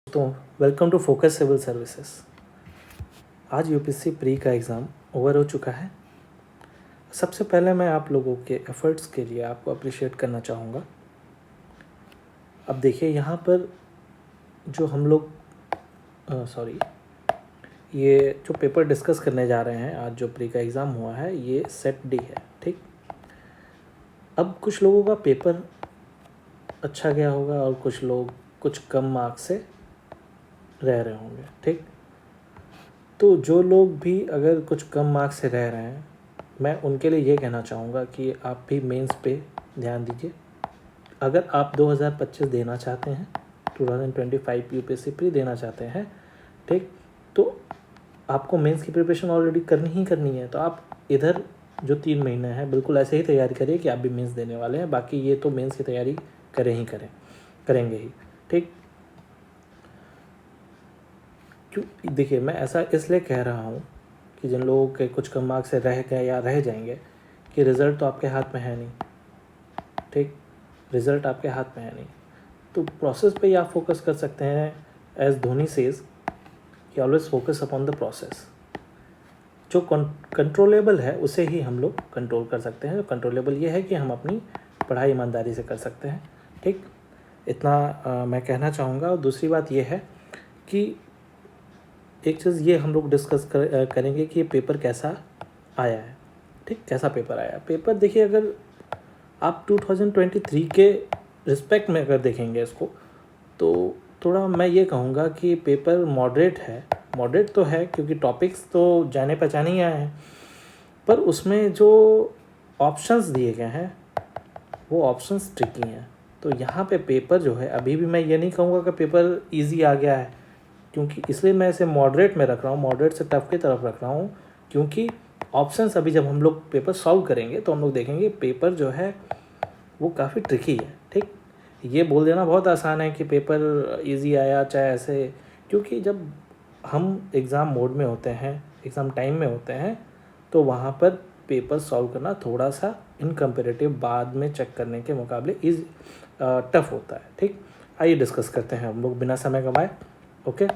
तो welcome to focus civil services. आज UPSC pre का एग्ज़ाम ओवर हो चुका है। सबसे पहले मैं आप लोगों के एफ़र्ट्स के लिए आपको अप्रिशिएट करना चाहूँगा। अब देखिए यहाँ पर जो हम लोग ये जो पेपर डिस्कस करने जा रहे हैं, आज जो प्री का एग्ज़ाम हुआ है ये सेट डी है, ठीक। अब कुछ लोगों का पेपर अच्छा गया होगा और कुछ लोग कुछ कम मार्क्स से रह रहे होंगे, ठीक। तो जो लोग भी अगर कुछ कम मार्क्स से रह रहे हैं, मैं उनके लिए ये कहना चाहूँगा कि आप भी मेंस पे ध्यान दीजिए। अगर आप 2025 देना चाहते हैं, 2025 यूपीएससी प्री देना चाहते हैं, ठीक, तो आपको मेंस की प्रिपरेशन ऑलरेडी करनी ही करनी है। तो आप इधर जो 3 महीने हैं बिल्कुल ऐसे ही तैयारी करिए कि आप भी मेंस देने वाले हैं। बाकी ये तो मेंस की तैयारी करेंगे ही, ठीक। क्यों देखिए, मैं ऐसा इसलिए कह रहा हूँ कि जिन लोगों के कुछ कम मार्क्स से रह गए या रह जाएंगे कि रिज़ल्ट तो आपके हाथ में है नहीं, ठीक। रिज़ल्ट आपके हाथ में है नहीं, तो प्रोसेस पे ही आप फोकस कर सकते हैं। एज धोनी सेज कि always focus upon the process. जो कंट्रोलेबल है उसे ही हम लोग कंट्रोल कर सकते हैं। जो कंट्रोलेबल ये है कि हम अपनी पढ़ाई ईमानदारी से कर सकते हैं, ठीक। इतना मैं कहना चाहूँगा। और दूसरी बात ये है कि एक चीज़ ये हम लोग डिस्कस करेंगे कि ये पेपर कैसा आया है, ठीक। कैसा पेपर आया पेपर, देखिए अगर आप 2023 के रिस्पेक्ट में अगर देखेंगे इसको, तो थोड़ा मैं ये कहूँगा कि पेपर मॉडरेट है। मॉडरेट तो है क्योंकि टॉपिक्स तो जाने पहचाने ही आए हैं, पर उसमें जो ऑप्शंस दिए गए हैं वो ऑप्शंस ट्रिकी हैं। तो यहाँ पे पेपर जो है, अभी भी मैं ये नहीं कहूँगा कि पेपर इजी आ गया है, क्योंकि इसलिए मैं इसे मॉडरेट में रख रहा हूँ, मॉडरेट से टफ की तरफ रख रहा हूँ। क्योंकि ऑप्शंस अभी जब हम लोग पेपर सॉल्व करेंगे तो हम लोग देखेंगे पेपर जो है वो काफ़ी ट्रिकी है, ठीक। ये बोल देना बहुत आसान है कि पेपर इजी आया चाहे ऐसे, क्योंकि जब हम एग्ज़ाम मोड में होते हैं, एग्ज़ाम टाइम में होते हैं, तो वहाँ पर पेपर सॉल्व करना थोड़ा सा इन कंपेरेटिव बाद में चेक करने के मुकाबले टफ होता है, ठीक। आइए डिस्कस करते हैं हम लोग बिना समय गंवाए। ओके,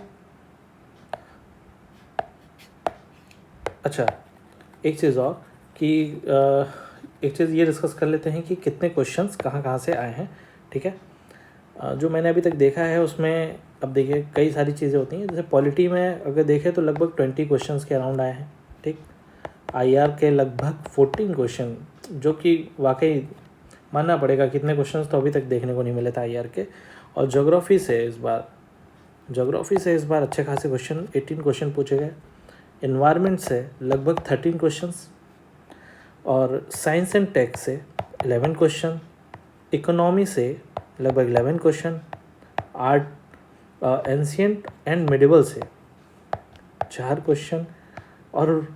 अच्छा, एक चीज़ और कि एक चीज़ ये डिस्कस कर लेते हैं कि कितने क्वेश्चंस कहाँ कहाँ से आए हैं, ठीक है। जो मैंने अभी तक देखा है उसमें, अब देखिए कई सारी चीज़ें होती हैं। जैसे पॉलिटी में अगर देखें तो लगभग 20 क्वेश्चंस के अराउंड आए हैं, ठीक। आईआर के लगभग 14 क्वेश्चन, जो कि वाकई मानना पड़ेगा कितने क्वेश्चंस तो अभी तक देखने को नहीं मिले थे आईआर के। और ज्योग्राफी से इस बार अच्छे खासे क्वेश्चन 18 क्वेश्चन पूछे गए। एनवायरनमेंट से लगभग 13 क्वेश्चंस, और साइंस एंड टेक से 11 क्वेश्चन, इकोनॉमी से लगभग 11 question, art ancient and medieval से 4 क्वेश्चन, और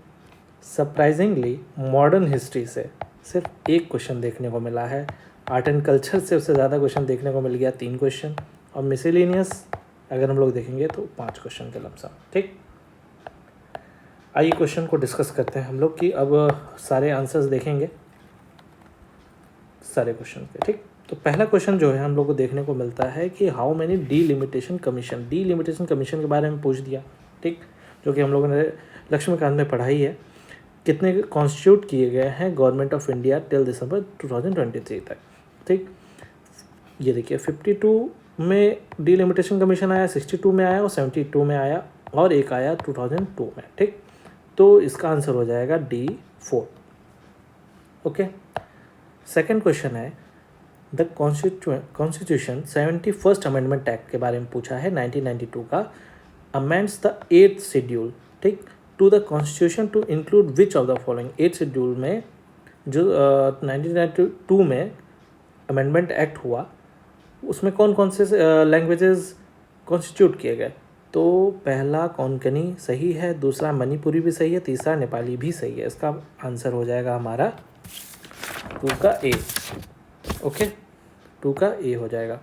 सरप्राइजिंगली मॉडर्न हिस्ट्री से सिर्फ 1 क्वेश्चन देखने को मिला है। आर्ट एंड कल्चर से उससे ज़्यादा क्वेश्चन देखने को मिल गया, 3 क्वेश्चन, और मिसलेनियस अगर हम लोग देखेंगे तो 5 क्वेश्चन के लमसम, ठीक। आइए क्वेश्चन को डिस्कस करते हैं हम लोग कि अब सारे आंसर्स देखेंगे सारे क्वेश्चन के, ठीक। तो पहला क्वेश्चन जो है हम लोग को देखने को मिलता है कि हाउ मैनी डीलिमिटेशन कमीशन के बारे में पूछ दिया, ठीक, जो कि हम लोगों ने लक्ष्मीकांत में पढ़ाई है। कितने कॉन्स्टिट्यूट किए गए हैं गवर्नमेंट ऑफ इंडिया टिल दिसंबर 2023 तक, ठीक। ये देखिए 52 में डीलिमिटेशन कमीशन आया, 62 में आया और 72 में आया, और एक आया 2002 में, ठीक। तो इसका आंसर हो जाएगा D4। ओके, सेकंड क्वेश्चन है the constitution 71st amendment act के बारे में पूछा है, 1992 का। अमेंड्स द 8th शेड्यूल, ठीक, to the constitution to include which of the following. 8th schedule में जो 1992 में अमेंडमेंट एक्ट हुआ, उसमें कौन कौन से लैंग्वेजेस कॉन्स्टिट्यूट किए गए। तो पहला कोंकणी सही है, दूसरा मणिपुरी भी सही है, तीसरा नेपाली भी सही है। इसका आंसर हो जाएगा हमारा 2 का ए। ओके, 2 का ए हो जाएगा।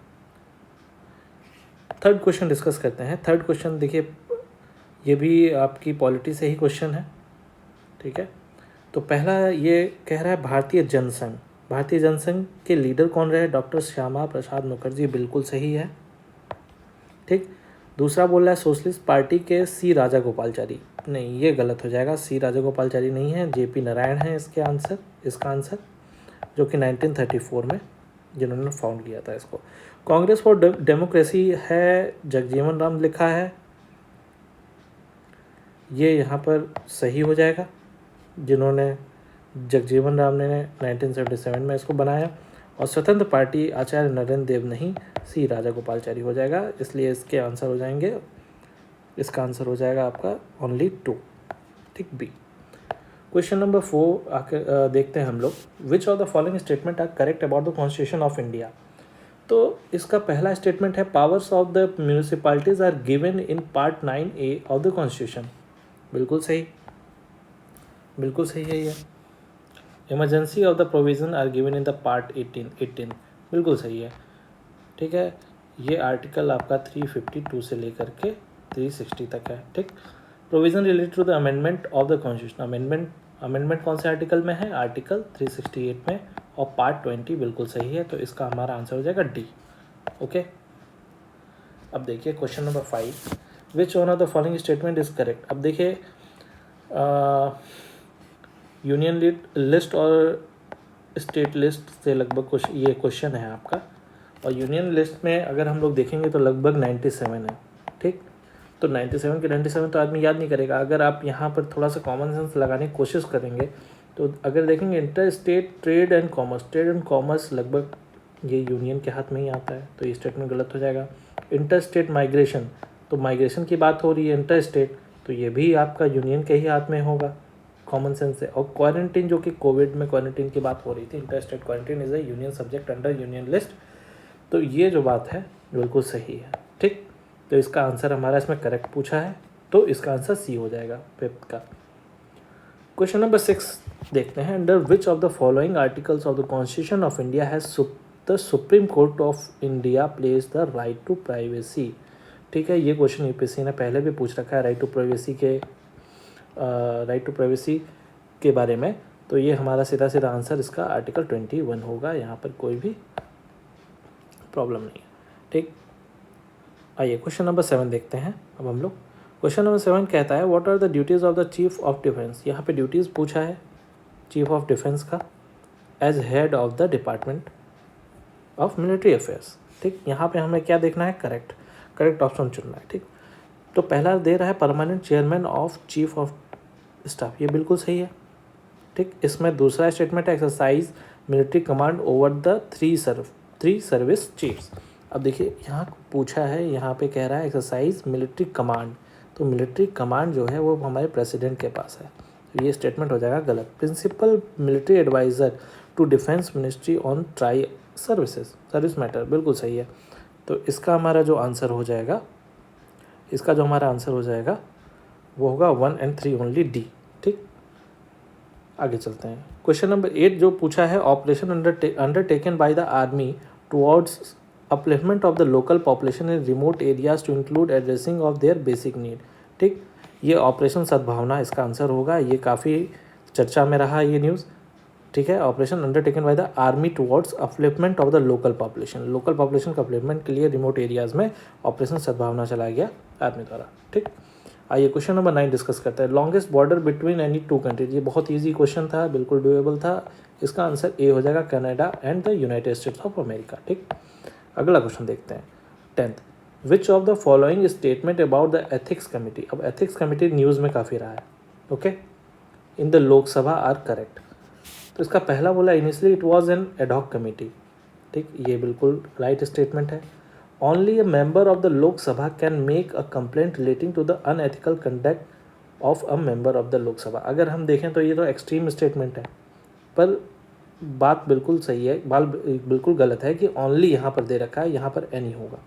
थर्ड क्वेश्चन डिस्कस करते हैं। थर्ड क्वेश्चन देखिए, ये भी आपकी पॉलिटी से ही क्वेश्चन है, ठीक है। तो पहला ये कह रहा है भारतीय जनसंघ के लीडर कौन रहे। डॉक्टर श्यामा प्रसाद मुखर्जी, बिल्कुल सही है, ठीक। दूसरा बोल रहा है सोशलिस्ट पार्टी के सी राजागोपालचारी, नहीं ये गलत हो जाएगा, सी राजागोपालचारी नहीं है, जेपी नारायण है इसका आंसर, जो कि 1934 में जिन्होंने फाउंड किया था इसको। कांग्रेस फॉर डेमोक्रेसी है, जगजीवन राम लिखा है, ये यहाँ पर सही हो जाएगा, जिन्होंने जगजीवन राम ने 1977 में इसको बनाया। और स्वतंत्र पार्टी आचार्य नरेंद्र देव नहीं, सी राजागोपालचारी हो जाएगा, इसलिए इसके आंसर हो जाएंगे, इसका आंसर हो जाएगा आपका ओनली 2, ठीक, बी। क्वेश्चन नंबर 4 आकर देखते हैं हम लोग। Which of the following statement are correct about the constitution of India. तो इसका पहला स्टेटमेंट है powers of the municipalities are given in part 9A of the constitution, बिल्कुल सही, बिल्कुल सही है ये। Emergency of the provision are given in the part 18, बिल्कुल सही है, ठीक है। ये आर्टिकल आपका 352 से लेकर के 360 तक है, ठीक। Provision related to the amendment of the constitution, amendment कौन से आर्टिकल में है, आर्टिकल 368 में, और पार्ट 20 बिल्कुल सही है, तो इसका हमारा आंसर हो जाएगा डी, ओके। अब देखिए question number 5, which one of the following statement is correct. अब देखिए यूनियन लिस्ट और स्टेट लिस्ट से लगभग ये क्वेश्चन है आपका, और यूनियन लिस्ट में अगर हम लोग देखेंगे तो लगभग 97 है, ठीक। तो 97 के 97 तो आदमी याद नहीं करेगा, अगर आप यहाँ पर थोड़ा सा कॉमन सेंस लगाने की कोशिश करेंगे तो अगर देखेंगे inter state trade and commerce लगभग ये यूनियन के हाथ में ही आता है, तो ये स्टेटमेंट गलत हो जाएगा। इंटर स्टेट माइग्रेशन, तो माइग्रेशन की बात हो रही है इंटर स्टेट, तो ये भी आपका यूनियन के ही हाथ में होगा, कॉमन सेंस से। और क्वारंटीन, जो कि कोविड में क्वारंटीन की बात हो रही थी, inter state quarantine is a union subject under union list, तो ये जो बात है बिल्कुल सही है, ठीक। तो इसका आंसर हमारा इसमें करेक्ट पूछा है, तो इसका आंसर सी हो जाएगा 5th का। क्वेश्चन नंबर 6 देखते हैं, under which of the following articles of the constitution of India has the supreme court of India place the right to privacy, ठीक है। ये क्वेश्चन यूपीएससी ने पहले भी पूछ रखा है राइट टू प्राइवेसी के बारे में, तो ये हमारा सीधा आंसर इसका आर्टिकल 21 होगा, यहाँ पर कोई भी प्रॉब्लम नहीं है, ठीक। आइए क्वेश्चन नंबर 7 देखते हैं अब हम लोग। क्वेश्चन नंबर 7 कहता है what are the duties of the chief of defence. यहाँ पे ड्यूटीज़ पूछा है चीफ ऑफ डिफेंस का, as head of the department of military affairs, ठीक। यहाँ पे हमें क्या देखना है, करेक्ट ऑप्शन चुनना है, ठीक। तो पहला दे रहा है permanent chairman of chief of staff, ये बिल्कुल सही है, ठीक। इसमें दूसरा स्टेटमेंट है exercise military command over the three service chiefs. अब देखिए यहाँ पूछा है, यहाँ पे कह रहा है एक्सरसाइज मिलिट्री कमांड, तो मिलिट्री कमांड जो है वो हमारे प्रेसिडेंट के पास है, तो ये स्टेटमेंट हो जाएगा गलत। Principal military adviser to defence ministry on tri service matter, बिल्कुल सही है, तो इसका हमारा जो आंसर हो जाएगा, वो होगा 1 और 3 ओनली, डी, ठीक। आगे चलते हैं। क्वेश्चन नंबर 8 जो पूछा है operation undertaken by the army towards upliftment of the local population in remote areas to include addressing of their basic need, ठीक। ये ऑपरेशन सद्भावना इसका आंसर होगा, ये काफ़ी चर्चा में रहा ये न्यूज़, ठीक है। Operation undertaken by the army towards upliftment of the local population का अपलिफ्टमेंट के लिए रिमोट एरियाज़ में ऑपरेशन सद्भावना चलाया गया आर्मी द्वारा, ठीक। आइए क्वेश्चन नंबर 9 डिस्कस करते हैं। Longest border between any 2 countries, ये बहुत ईजी क्वेश्चन था, बिल्कुल डूएबल था, इसका आंसर ए हो जाएगा, Canada and the United States of America, ठीक। अगला क्वेश्चन देखते हैं 10th, which of the following statement about the ethics committee. अब एथिक्स कमिटी न्यूज़ में काफ़ी रहा है, okay, in the Lok Sabha are correct. तो इसका पहला बोला initially it was an ad hoc committee, ठीक, ये बिल्कुल राइट स्टेटमेंट है। Only a member of the Lok Sabha can make a complaint relating to the unethical conduct of a member of the Lok Sabha. अगर हम देखें तो ये तो एक्सट्रीम स्टेटमेंट है, पर बात बिल्कुल सही है, बिल्कुल गलत है कि ओनली यहाँ पर दे रखा है, यहाँ पर एनी होगा,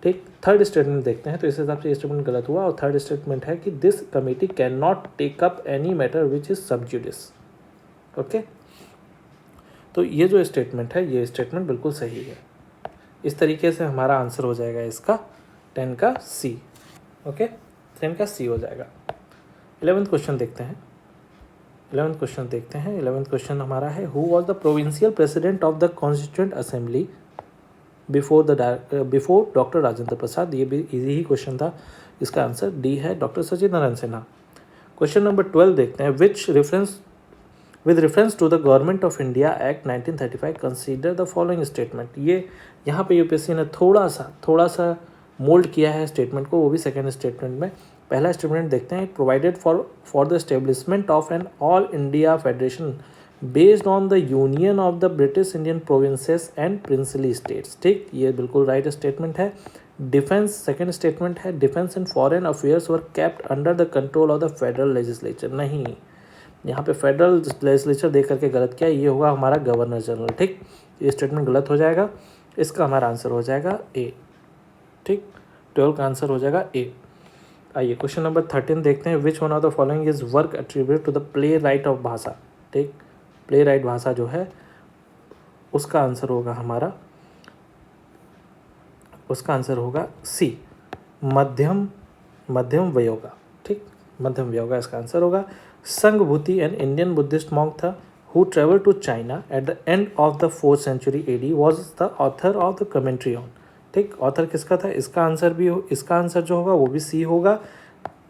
ठीक। थर्ड स्टेटमेंट देखते हैं, तो इस हिसाब से स्टेटमेंट गलत हुआ, और थर्ड स्टेटमेंट है कि this committee can not take up any matter which is sub judice, okay. तो ये जो स्टेटमेंट है, ये स्टेटमेंट बिल्कुल सही है। इस तरीके से हमारा आंसर हो जाएगा इसका 10 का सी, ओके, 10 का सी हो जाएगा। 11th क्वेश्चन देखते हैं। 11th क्वेश्चन हमारा है who was the provincial president of the constituent assembly before doctor Rajendra Prasad. ये भी इजी ही क्वेश्चन था, इसका आंसर डी है, doctor Sachchidananda Sinha. Question number 12 देखते हैं, with reference to the government of India act 1935 consider the following statement. ये यहाँ पे यूपीएससी ने थोड़ा सा मोल्ड किया है स्टेटमेंट को, वो भी सेकेंड स्टेटमेंट में। पहला स्टेटमेंट देखते हैं, provided for the establishment of an all India federation based on the union of the British Indian provinces and princely states. ठीक, ये बिल्कुल राइट स्टेटमेंट है। डिफेंस, सेकेंड स्टेटमेंट है, defence and foreign affairs were kept under the control of the federal legislature. नहीं, यहाँ पे federal legislature देख करके गलत किया, ये होगा हमारा गवर्नर जनरल। ठीक, ये स्टेटमेंट गलत हो जाएगा, इसका हमारा आंसर हो जाएगा ए। ठीक, 12 का आंसर हो जाएगा ए। आइए क्वेश्चन नंबर 13 देखते हैं, which one of the following is work attribute to the playwright of Bhasa. ठीक, प्ले राइट भाषा जो है उसका आंसर होगा हमारा, उसका आंसर होगा सी, मध्यम वयोगा। ठीक, मध्यम वयोगा इसका आंसर होगा। Sanghabhuti an Indian Buddhist monk था who travel to China at the end of the 4th century AD was the author of the commentary on. ठीक, ऑथर किसका था, इसका आंसर भी इसका आंसर जो होगा वो भी सी होगा,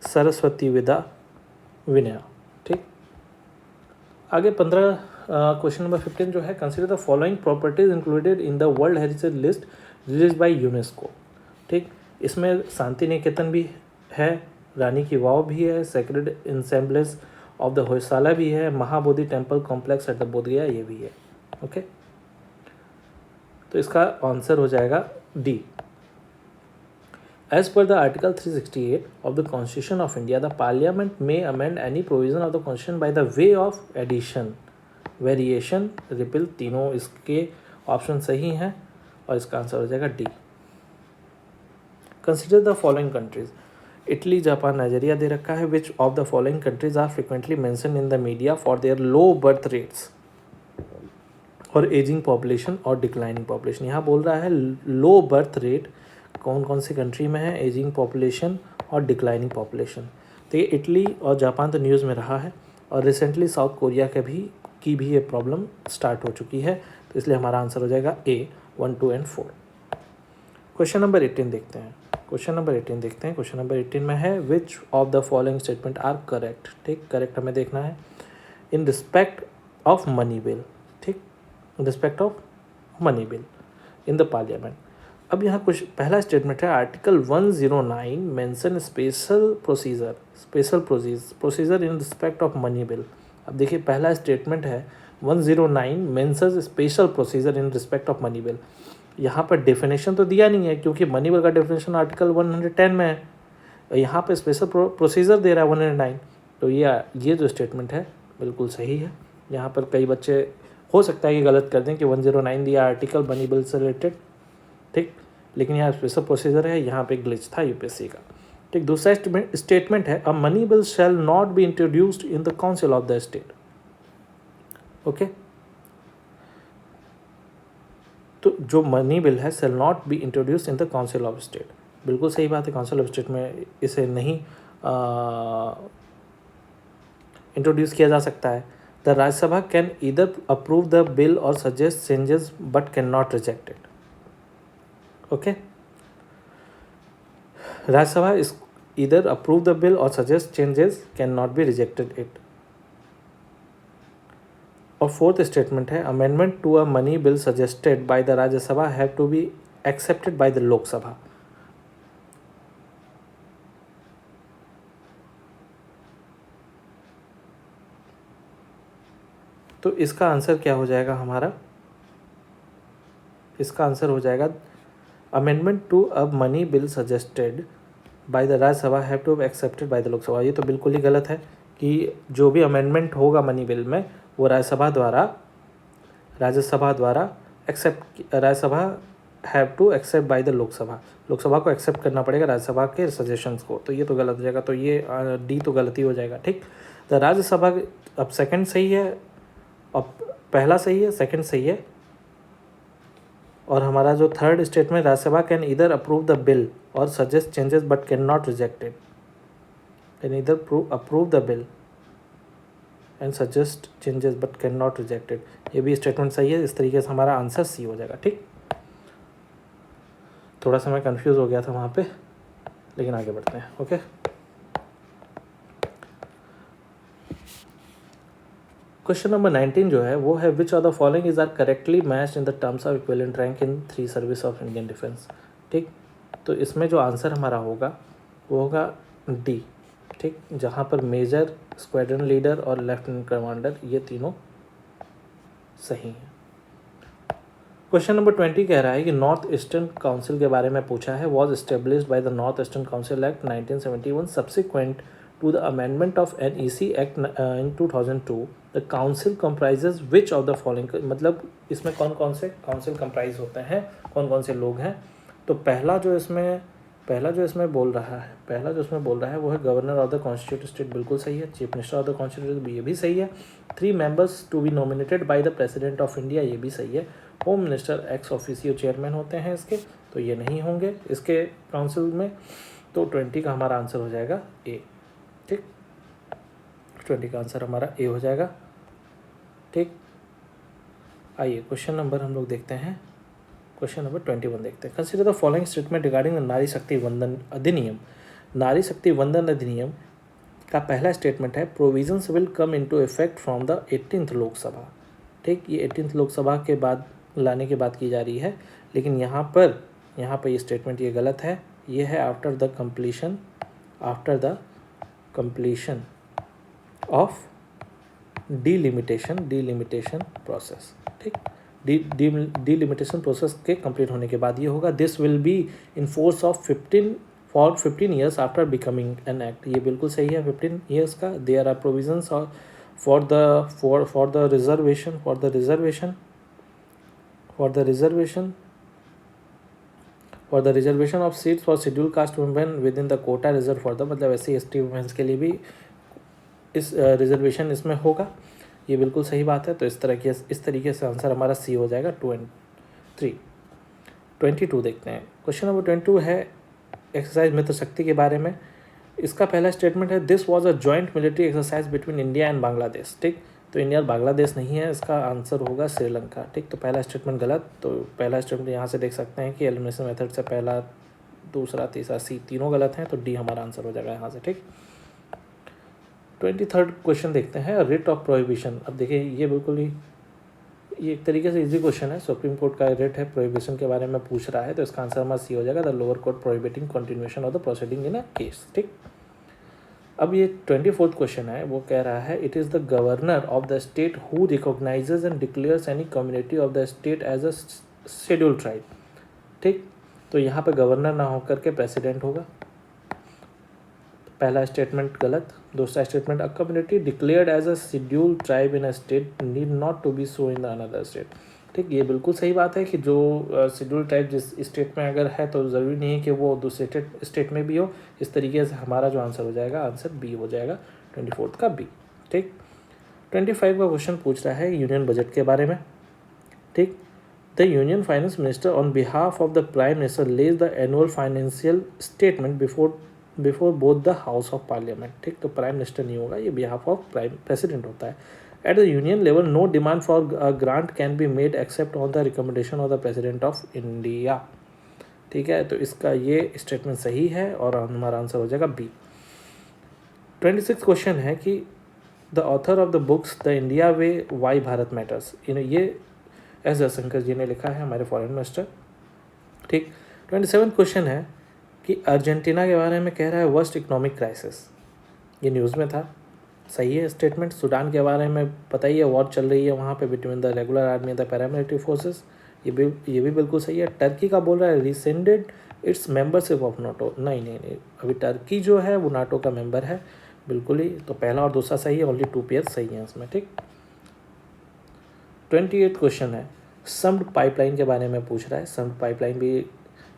सरस्वती विद्या विनय। ठीक, आगे 15 क्वेश्चन नंबर 15 जो है, consider the following properties included in the world heritage list release by UNESCO. ठीक, इसमें शांति निकेतन भी है, रानी की वाव भी है, sacred ensembles of the Hoysala भी है, Mahabodhi temple complex at the Bodhgaya ये भी है। ओके, तो इसका आंसर हो जाएगा D. As per the Article 368 of the Constitution of India, the Parliament may amend any provision of the Constitution by the way of addition, variation, repeal। तीनों इसके ऑप्शन सही हैं और इसका आंसर हो जाएगा D. Consider the following countries: Italy, Japan, Nigeria दे रखा है। Which of the following countries are frequently mentioned in the media for their low birth rates और एजिंग पॉपुलेशन और डिक्लाइनिंग पॉपुलेशन। यहाँ बोल रहा है लो बर्थ रेट कौन कौन सी कंट्री में है, एजिंग पॉपुलेशन और डिक्लाइनिंग पॉपुलेशन। तो ये इटली और जापान तो न्यूज़ में रहा है, और रिसेंटली साउथ कोरिया की भी ये प्रॉब्लम स्टार्ट हो चुकी है, तो इसलिए हमारा आंसर हो जाएगा ए, 1, 2 and 4। क्वेश्चन नंबर 18 देखते हैं, क्वेश्चन नंबर 18 में है, which of the following statement are correct. ठीक, करेक्ट हमें देखना है। In respect of money bill. ठीक, in respect of money bill in the parliament. अब यहाँ कुछ पहला स्टेटमेंट है, article 109 mention special procedure in respect of money bill. अब देखिए पहला स्टेटमेंट है 109 mention special procedure in respect of money bill. यहाँ पर डेफिनेशन तो दिया नहीं है, क्योंकि मनी बिल का डेफिनेशन आर्टिकल 110 में है, यहाँ पे स्पेशल प्रोसीजर दे रहा है 109। तो ये जो स्टेटमेंट है बिल्कुल सही है। यहाँ पर कई बच्चे हो सकता है कि गलत कर दें कि 109 दिया आर्टिकल मनी बिल से रिलेटेड। ठीक, लेकिन यहाँ स्पेशल प्रोसीजर है, यहाँ पे ग्लिच था यूपीएससी का। ठीक, दूसरा स्टेटमेंट है, अ money bill shell not be introduced in the council of the state. Okay, तो जो मनी बिल है शैल not be introduced in the council of state, बिल्कुल सही बात है। काउंसिल ऑफ स्टेट में इसे नहीं इंट्रोड्यूस किया जा सकता है। The Rajya Sabha can either approve the bill और suggest changes but can not reject it. Okay, Rajya Sabha is either approve the bill और suggest changes, can not be rejected it. और फोर्थ स्टेटमेंट है, amendment to a money bill suggested by the Rajya Sabha have to be accepted by the Lok Sabha. तो इसका answer क्या हो जाएगा हमारा, इसका आंसर हो जाएगा amendment to a money bill suggested by the Rajya Sabha have to be accepted by the Lok Sabha. ये तो बिल्कुल ही गलत है कि जो भी अमेंडमेंट होगा मनी बिल में वो राज्यसभा द्वारा Rajya Sabha have to accept by the Lok Sabha को एक्सेप्ट करना पड़ेगा राज्यसभा के सजेशंस को। तो ये तो गलत हो जाएगा, तो ये डी तो गलती हो जाएगा। ठीक, तो राज्यसभा अब सेकंड सही है, अब पहला सही है, सेकंड सही है। और हमारा जो third statement, Rajya Sabha can either approve the bill और suggest changes but can not reject it, can either approve the bill and suggest changes but can not reject it, ये भी स्टेटमेंट सही है। इस तरीके से हमारा आंसर सी हो जाएगा। ठीक, थोड़ा सा मैं कंफ्यूज हो गया था वहाँ पे, लेकिन आगे बढ़ते हैं। ओके, क्वेश्चन नंबर 19 जो है वो है which of the following is are correctly matched in the terms of equivalent rank in 3 service of Indian defence. ठीक, तो इसमें जो आंसर हमारा होगा वो होगा डी। ठीक, जहाँ पर मेजर, स्क्वाड्रन लीडर और लेफ्टिनेंट कमांडर ये तीनों सही हैं। क्वेश्चन नंबर 20 कह रहा है कि नॉर्थ ईस्टर्न काउंसिल के बारे में पूछा है। Was established by the north eastern council act 1971 subsequent to the amendment of NEC Act in 2002, the council comprises which of the following, मतलब इसमें कौन कौन से काउंसिल कंप्राइज होते हैं, कौन कौन से लोग हैं। तो पहला जो इसमें बोल रहा है वो है governor of the constituted state, बिल्कुल सही है। Chief minister of the constituted, ये भी सही है। 3 members to be nominated by the president of India, ये भी सही है। Home minister ex officio chairman होते हैं इसके, तो ये नहीं होंगे इसके काउंसिल में। तो 20 का हमारा आंसर हो जाएगा ए। ठीक, 20 का आंसर हमारा ए हो जाएगा। ठीक, आइए क्वेश्चन नंबर हम लोग देखते हैं, क्वेश्चन नंबर 21 देखते हैं। Consider the following statement regarding the नारी शक्ति वंदन अधिनियम। नारी शक्ति वंदन अधिनियम का पहला स्टेटमेंट है provisions will come into effect from the 18th Lok Sabha. ठीक, ये 18th लोकसभा के बाद लाने की बात की जा रही है, लेकिन यहाँ पर ये स्टेटमेंट ये गलत है। ये है after the completion of delimitation process. ठीक, delimitation प्रोसेस के कंप्लीट होने के बाद ये होगा। This will be in force of 15 years after becoming an act, ये बिल्कुल सही है। 15 ईयर्स का। There are provisions for the reservation of seats for schedule caste women within the quota reserve for the, मतलब SC/ST women's के लिए भी इस रिजर्वेशन इसमें होगा, ये बिल्कुल सही बात है। तो इस तरीके से आंसर हमारा सी हो जाएगा 2 और 3। 22 देखते हैं। क्वेश्चन नंबर 22 है एक्सरसाइज मित्र शक्ति के बारे में। इसका पहला स्टेटमेंट है this was a joint military exercise between India and Bangladesh. ठीक, तो इंडिया और बांग्लादेश नहीं है, इसका आंसर होगा श्रीलंका। ठीक, तो पहला स्टेटमेंट गलत। तो पहला स्टेटमेंट यहाँ से देख सकते हैं कि एलिमिनेशन मेथड से पहला, दूसरा, तीसरा, सी तीनों गलत हैं, तो डी हमारा आंसर हो जाएगा यहाँ से। ठीक, 23rd क्वेश्चन देखते हैं, रिट ऑफ प्रोहिबिशन। अब देखिए ये एक तरीके से इजी क्वेश्चन है। सुप्रीम कोर्ट का रिट है, प्रोहिबिशन के बारे में पूछ रहा है, तो इसका आंसर हमारा सी हो जाएगा, the lower court prohibiting continuation of the proceeding in a case. ठीक, अब ये 24th क्वेश्चन है, वो कह रहा है it is the governor of the state who recognizes and declares any community of the state as a schedule tribe. ठीक, तो यहाँ पे गवर्नर ना होकर के प्रेसिडेंट होगा। पहला स्टेटमेंट गलत। दूसरा statement a community declared as a schedule tribe in a state need not to be so in the another state. ठीक, ये बिल्कुल सही बात है कि जो शेड्यूल ट्राइब जिस स्टेट में अगर है तो ज़रूरी नहीं है कि वो दूसरे स्टेट में भी हो। इस तरीके से हमारा जो आंसर हो जाएगा, आंसर बी हो जाएगा, 24th का बी। ठीक, 25 का क्वेश्चन पूछ रहा है यूनियन बजट के बारे में। ठीक, the union finance minister on behalf of the prime minister Lay's the annual financial statement before both the house of parliament. ठीक, तो प्राइम मिनिस्टर नहीं होगा, ये बिहाफ ऑफ प्रेसिडेंट होता है। At the union level, no demand for a grant can be made except on the recommendation of the President of India। ठीक है, तो इसका ये स्टेटमेंट सही है और हमारा आंसर हो जाएगा बी। 26 क्वेश्चन है कि the author of the books the India way why Bharat matters, ये एस जयशंकर जी ने लिखा है, हमारे फॉरेन मिनिस्टर। ठीक, 27 क्वेश्चन है कि अर्जेंटीना के बारे में कह रहा है वर्स्ट इकोनॉमिक क्राइसिस, ये न्यूज़ में था, सही है स्टेटमेंट। सूडान के बारे में पता ही है, वॉर चल रही है वहाँ पे between the regular army and the paramilitary forces, ये भी बिल्कुल सही है। टर्की का बोल रहा है रिसेंडेड इट्स मेंबरशिप ऑफ नाटो, नहीं, अभी टर्की जो है वो नाटो का मेंबर है, बिल्कुल ही। तो पहला और दूसरा सही है, ओनली 2 पेयर सही है इसमें। ठीक, 28 क्वेश्चन है सम्ड पाइपलाइन के बारे में पूछ रहा है। सम्ड पाइपलाइन भी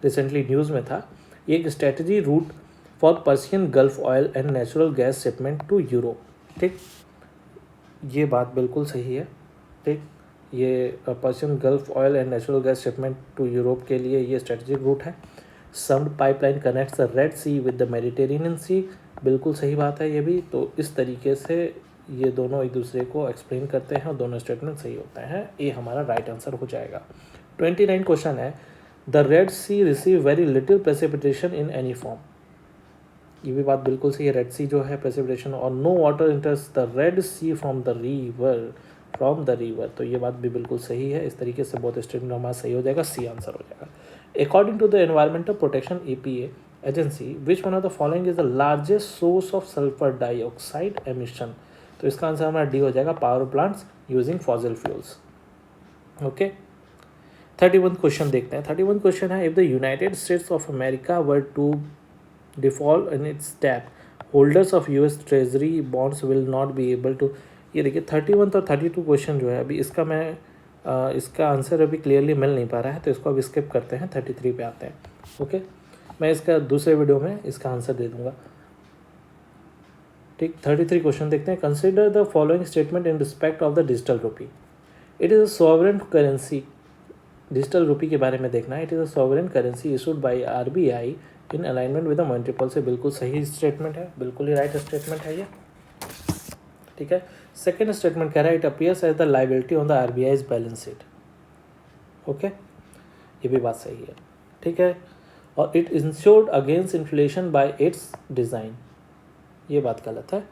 रिसेंटली न्यूज़ में था। ये एक strategy route for Persian Gulf oil and natural gas shipment to Europe. ठीक, ये बात बिल्कुल सही है। ठीक, ये Persian Gulf oil and natural gas shipment to Europe के लिए ये स्ट्रेटजिक रूट है। SUMED pipeline connects the red Sea with the Mediterranean Sea, बिल्कुल सही बात है ये भी। तो इस तरीके से ये दोनों एक दूसरे को एक्सप्लेन करते हैं और दोनों स्टेटमेंट सही होते हैं, ये हमारा राइट आंसर हो जाएगा। 29 क्वेश्चन है the red sea receive very little precipitation in any form, ये भी बात बिल्कुल सही है। रेड सी जो है प्रेसिपिटेशन, और no water enters the red sea from the river, तो ये बात भी बिल्कुल सही है। इस तरीके से बहुत स्टेटमेंट हमारा सही हो जाएगा, सी आंसर हो जाएगा। According to the environmental protection EPA agency, which one of the following is the largest source of sulphur dioxide emission, तो इसका आंसर हमारा डी हो जाएगा, power plants using fossil fuels. Okay, 31 question देखते हैं। 31 क्वेश्चन है, if the United States of America were to default in its debt, holders of US treasury bonds will not be able to, ये देखिए 31 और 32 question जो है अभी इसका मैं इसका आंसर अभी क्लियरली मिल नहीं पा रहा है, तो इसको अब स्किप करते हैं, 33 पे आते हैं। ओके, मैं इसका दूसरे वीडियो में इसका आंसर दे दूंगा। ठीक, 33 क्वेश्चन देखते हैं। Consider the following statement in respect of the digital रूपी। It is a sovereign currency, digital रूपी के बारे में देखना है। It is a sovereign currency issued by RBI in alignment with the monetary policy, बिल्कुल सही स्टेटमेंट है, बिल्कुल ही राइट स्टेटमेंट है ये। ठीक है, सेकेंड स्टेटमेंट कह रहा है, it appears as the liability on the RBI's balance sheet. Okay, ये भी बात सही है। ठीक है, और it insured against inflation by its design, ये बात गलत है।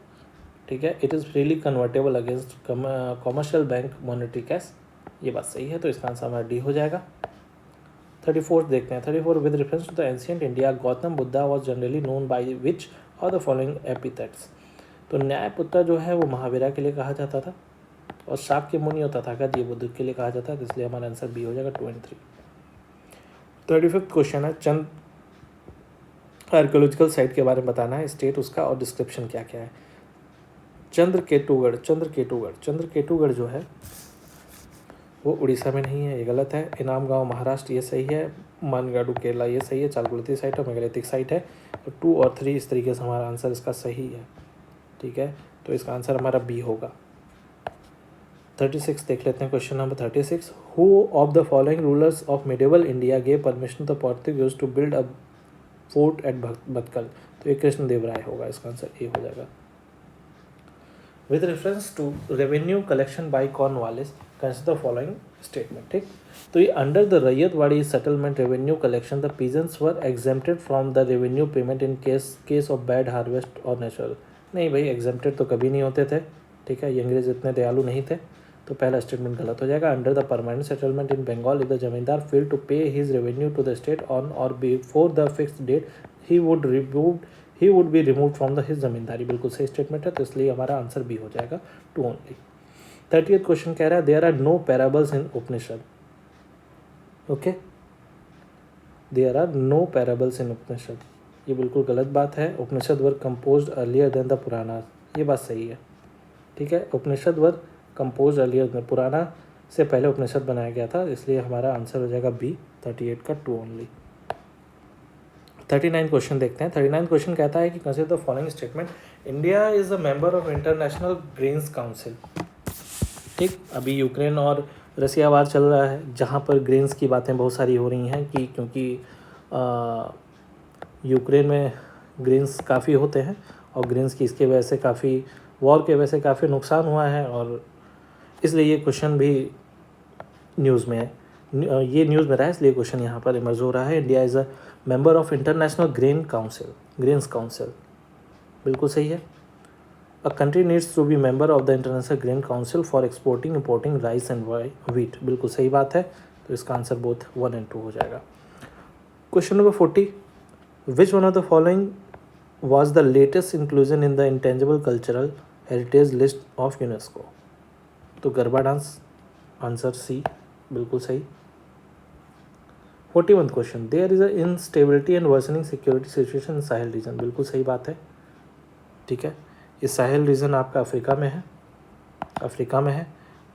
ठीक है, it is freely convertible against commercial bank monetary cash, ये बात सही है, तो इसका आंसर हमारा डी हो जाएगा। 34 देखते हैं। 34 with reference to the ancient India, Gautam Buddha was generally known by which और द फॉलोइंग एपिथेट्स, तो न्यायपुत्र जो है वो महावीरा के लिए कहा जाता था, और शाक्य मुनि और तथागत ये बुद्ध के लिए कहा जाता है, इसलिए हमारा आंसर बी हो जाएगा 2 और 3। 35 क्वेश्चन है, चंद आर्कियोलॉजिकल साइट के बारे में बताना है, स्टेट उसका और डिस्क्रिप्शन क्या क्या है। चंद्रकेतुगढ़ जो है वो उड़ीसा में नहीं है, ये गलत है। इनाम गांव महाराष्ट्र, ये सही है। मानगाडू केरला, ये सही है। चालकुलती साइट और मेगालिथिक साइट है, तो 2 और 3 इस तरीके से हमारा आंसर इसका सही है। ठीक है, तो इसका आंसर हमारा बी होगा। 36 देख लेते हैं। Question number 36, who of the following rulers of medieval India gave permission to the Portuguese to build a fort at Bhatkal, तो ये कृष्णदेव राय होगा, इसका आंसर ए हो जाएगा। With reference to revenue collection by Cornwallis, consider the following statement. ठीक, तो ये under the Ryotwari settlement revenue collection the peasants were exempted from the revenue payment in case of bad harvest और natural, नहीं भाई, exempted तो कभी नहीं होते थे। ठीक है, ये अंग्रेज इतने दयालु नहीं थे, तो पहला स्टेटमेंट गलत हो जाएगा। Under the permanent settlement in Bengal, if the zamindar fail to pay his revenue to the state on or before the fixed date, he would be remove from the his zamindari, बिल्कुल सही स्टेटमेंट है, तो इसलिए हमारा आंसर बी हो जाएगा 2 only. 30th question कह रहा है, there are no parables in Upanishad. Okay, there are no parables in Upanishad, ये बिल्कुल गलत बात है। Upanishad were composed earlier than the Purana, ये बात सही है। ठीक है, Upanishad were compose earlier than, Purana से पहले उपनिषद बनाया गया था, इसलिए हमारा आंसर हो जाएगा बी, 38 का 2 ओनली। 39 क्वेश्चन देखते हैं। 39 क्वेश्चन कहता है कि consider the following statement, India is a member of international grains council. ठीक, अभी यूक्रेन और रसिया वार चल रहा है, जहाँ पर ग्रेन्स की बातें बहुत सारी हो रही हैं कि क्योंकि यूक्रेन में ग्रेन्स काफ़ी होते हैं, और ग्रेन्स की इसके वजह से काफ़ी वॉर के वजह से काफ़ी नुकसान हुआ है, और इसलिए ये क्वेश्चन भी न्यूज़ में है, ये न्यूज़ में रहा है, इसलिए क्वेश्चन यहाँ पर इमर्ज हो रहा है। India is a member of international grains council, बिल्कुल सही है। A country needs to be member of the international grain council for exporting importing rice and wheat, बिल्कुल सही बात है, तो इसका आंसर बोथ 1 और 2 हो जाएगा। Question number 40, which one of the following was the latest inclusion in the intangible cultural heritage list of UNESCO, तो गरबा डांस, आंसर सी, बिल्कुल सही। 41 question, there is a instability and worsening security situation in Sahel region, बिल्कुल सही बात है। ठीक है, ये साहेल रीजन आपका अफ्रीका में है,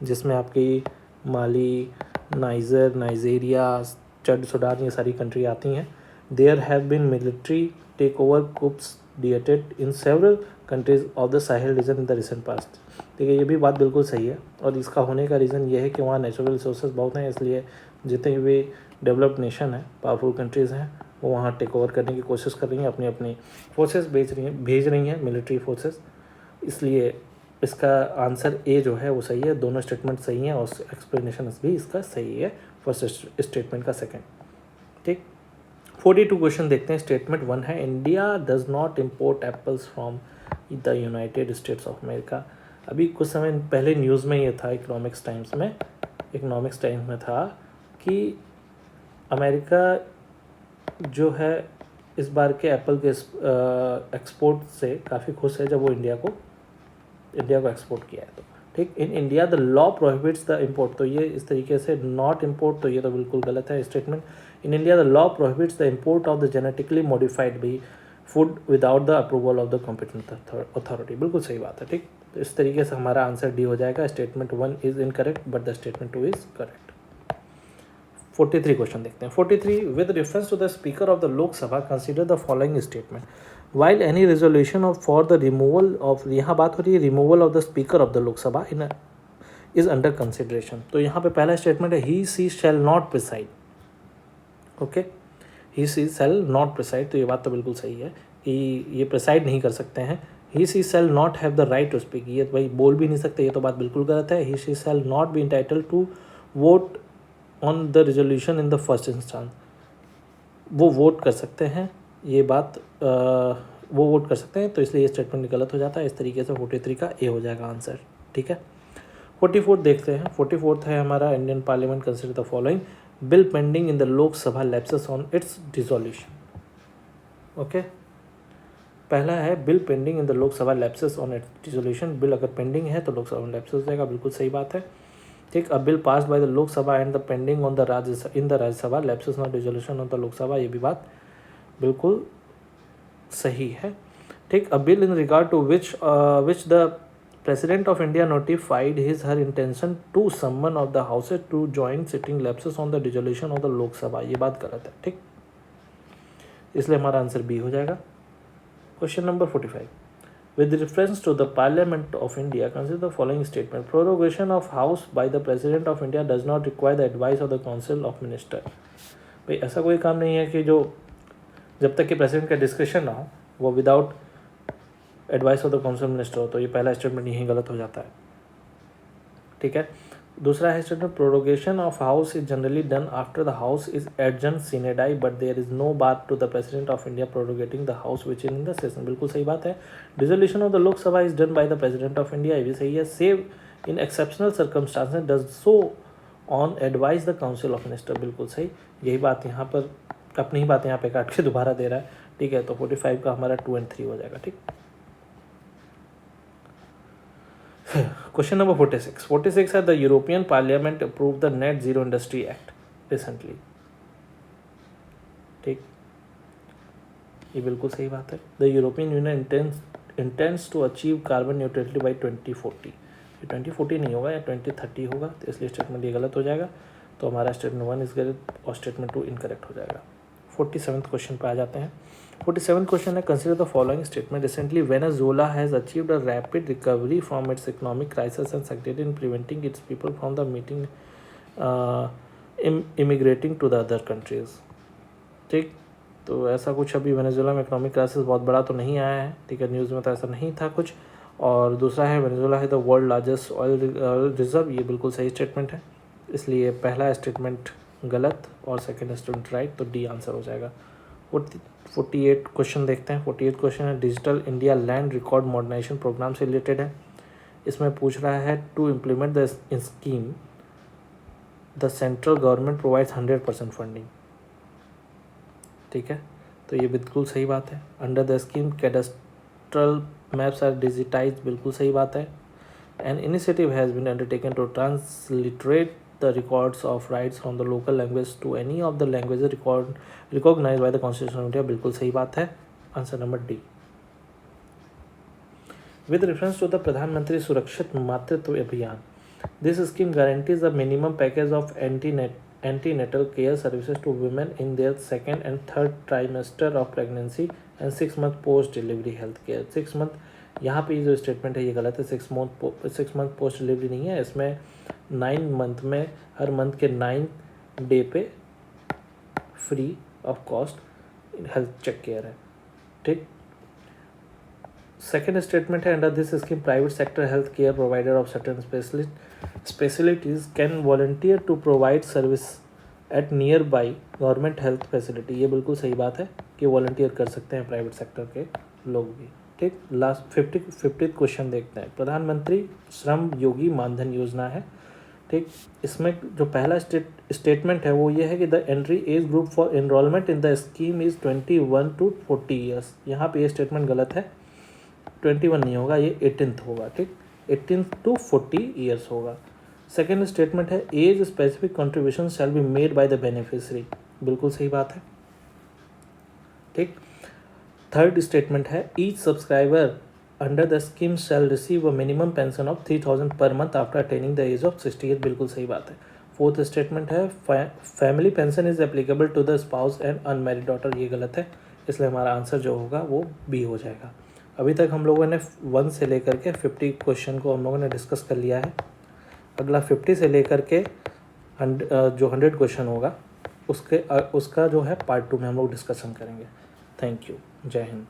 जिसमें आपकी माली, नाइजेरिया, चड, सूडान, ये सारी कंट्री आती हैं। There have been military take over coups d'etat in several countries of the Sahel region in the recent past. ठीक है, ये भी बात बिल्कुल सही है, और इसका होने का रीज़न ये है कि वहाँ नेचुरल रिसोर्सेज बहुत हैं, इसलिए जितने भी डेवलप्ड नेशन हैं, पावरफुल कंट्रीज़ हैं, वो वहाँ टेक ओवर करने की कोशिश कर रही हैं, अपनी अपनी फोर्सेस भेज रही हैं मिलिट्री फोर्सेस, इसलिए इसका आंसर ए जो है वो सही है। दोनों स्टेटमेंट सही हैं, और एक्सप्लेनेशन भी इसका सही है, फर्स्ट स्टेटमेंट का सेकेंड। ठीक। 42 क्वेश्चन देखते हैं। स्टेटमेंट 1 है India does not import apples from the United States of America. अभी कुछ समय पहले न्यूज़ में ये था, इकोनॉमिक्स टाइम्स में था कि अमेरिका जो है इस बार के एप्पल के एक्सपोर्ट से काफ़ी खुश है, जब वो इंडिया को एक्सपोर्ट किया है तो। ठीक। इन India the law prohibits the import, तो ये इस तरीके से नॉट इम्पोर्ट, तो ये तो बिल्कुल गलत है statement. In India the law prohibits the import of the genetically modified भी food without the approval of the competent authority, बिल्कुल सही बात है। ठीक। तो इस तरीके से हमारा आंसर डी हो जाएगा। Statement 1 is incorrect but the statement 2 is correct. 43 question देखते हैं। 43 with reference to the speaker of the Lok Sabha consider the following statement while any resolution of for the removal of, यहाँ बात हो रही है removal of the speaker of the Lok Sabha in is under consideration. तो यहाँ पे पहला स्टेटमेंट है he she shall not preside. Okay, he she shall not preside, तो ये बात तो बिल्कुल सही है कि ये प्रिसाइड नहीं कर सकते हैं। He she shall not have the right to speak, ये भाई बोल भी नहीं सकते, ये तो बात बिल्कुल गलत है। He she shall not be entitled to vote on the resolution in the first instance, वो वोट कर सकते हैं, ये बात वो वोट कर सकते हैं, तो इसलिए ये स्टेटमेंट गलत हो जाता है। इस तरीके से 43 का ए हो जाएगा आंसर। ठीक है। 44 देखते हैं। 44 है हमारा Indian parliament consider the following bill pending in the Lok Sabha lapses on it's dissolution. Okay, पहला है bill pending in the Lok Sabha lapses on it's dissolution. Bill अगर पेंडिंग है तो लोकसभा में लैप्सेस हो जाएगा, बिल्कुल सही बात है। ठीक। A bill pass by the Lok Sabha and the pending on the Rajya Sabha lapses on dissolution on the Lok Sabha, ये भी बात बिल्कुल सही है। ठीक। A bill in regard to which the president of India notified his her intention to summon of the houses to join sitting lapses on the dissolution of the Lok Sabha, ये बात गलत है। ठीक, इसलिए हमारा आंसर बी हो जाएगा। Question number 45 with reference to the Parliament of India consider the following statement prorogation of House by the President of India does not require the advice of the Council of Minister। भाई ऐसा कोई काम नहीं है कि जो जब तक कि प्रेसिडेंट का डिस्कशन ना हो वो without advice of the council minister हो, तो ये पहला स्टेटमेंट यही गलत हो जाता है। ठीक है। दूसरा है statement prorogation of house is generally done after the house is adjourn sine die but there is no bar to the president of India proroguing the house which in the session, बिल्कुल सही बात है। Dissolution of the Lok Sabha is done by the president of India, ये भी सही है। Save in exceptional circumstances does so on advice the council of minister, बिल्कुल सही। यही बात यहाँ पर अपनी ही बात यहाँ पे काट के दोबारा दे रहा है। ठीक है, तो 45 का हमारा 2 और 3 हो जाएगा। ठीक। क्वेश्चन नंबर 46 है the European parliament approve the net zero industry act recently. ठीक, ये बिल्कुल सही बात है। The European union intends to achieve carbon neutrality by 2040, ये 2040 नहीं होगा या 2030 होगा, तो इसलिए स्टेटमेंट ये गलत हो जाएगा। तो हमारा स्टेटमेंट 1 इज गलत और स्टेटमेंट 2 इनकरेक्ट हो जाएगा। 47 क्वेश्चन पे आ जाते हैं। 47 क्वेश्चन है consider the following statement recently Venezuela has achieved a rapid recovery from its economic crisis and succeeded in preventing its people from the meeting immigrating to the other countries. ठीक, तो ऐसा कुछ अभी Venezuela में economic crisis बहुत बड़ा तो नहीं आया है। ठीक है, न्यूज़ में तो ऐसा नहीं था कुछ। और दूसरा है वेनेजुएला है the world largest oil reserve, ये बिल्कुल सही स्टेटमेंट है, इसलिए पहला स्टेटमेंट गलत और सेकंड स्टेटमेंट राइट, तो डी आंसर हो जाएगा। 48 क्वेश्चन देखते हैं। 48 क्वेश्चन है digital India land record modernisation programme से रिलेटेड है। इसमें पूछ रहा है to implement the scheme the central government provides 100% funding. ठीक है, तो ये बिल्कुल सही बात है। Under the scheme cadastral maps are digitise, बिल्कुल सही बात है। An initiative has been undertaken to transliterate the records of rights from the local language to any of the languages recognized by the Constitution of India, बिल्कुल सही बात है। Answer number D. With reference to the प्रधानमंत्री सुरक्षित मातृत्व अभियान, this scheme guarantees a minimum package of antenatal care services to women in their second and third trimester of pregnancy and 6 month post delivery health care। 6 month, यहाँ पे जो statement है ये गलत है। 6 मंथ पोस्ट डिलीवरी नहीं है, इसमें 9 मंथ में हर मंथ के 9 डे पे free of cost health check care है। ठीक, सेकेंड स्टेटमेंट है under this scheme private sector health care provider of certain specialities can volunteer to provide service at near by government health facility, ये बिल्कुल सही बात है कि वॉलंटियर कर सकते हैं प्राइवेट सेक्टर के लोग भी। ठीक, लास्ट 50 क्वेश्चन देखते हैं। प्रधानमंत्री श्रम योगी मानधन योजना है। ठीक, इसमें जो पहला स्टेटमेंट है वो ये है कि the entry age group for enrolment in the scheme is 21 to 40 years. यहाँ पे ये स्टेटमेंट गलत है, 21 नहीं होगा, ये 18th होगा। ठीक, 18 to 40 ईयर्स होगा। सेकेंड स्टेटमेंट है age specific contribution shall be made by the beneficiary, बिल्कुल सही बात है। ठीक, थर्ड स्टेटमेंट है each subscriber under the scheme shall receive a minimum pension of 3000 per month after attaining the age of 60 year, बिल्कुल सही बात है। फोर्थ स्टेटमेंट है family pension is applicable to the spouse and unmarried daughter, ये गलत है, इसलिए हमारा आंसर जो होगा वो बी हो जाएगा। अभी तक हम लोगों ने 1 से लेकर के 50 क्वेश्चन को हम लोगों ने डिस्कस कर लिया है। अगला 50 से लेकर के जो 100 क्वेश्चन होगा उसका जो है पार्ट 2 में हम लोग डिस्कशन करेंगे। थैंक यू, जय हिंद।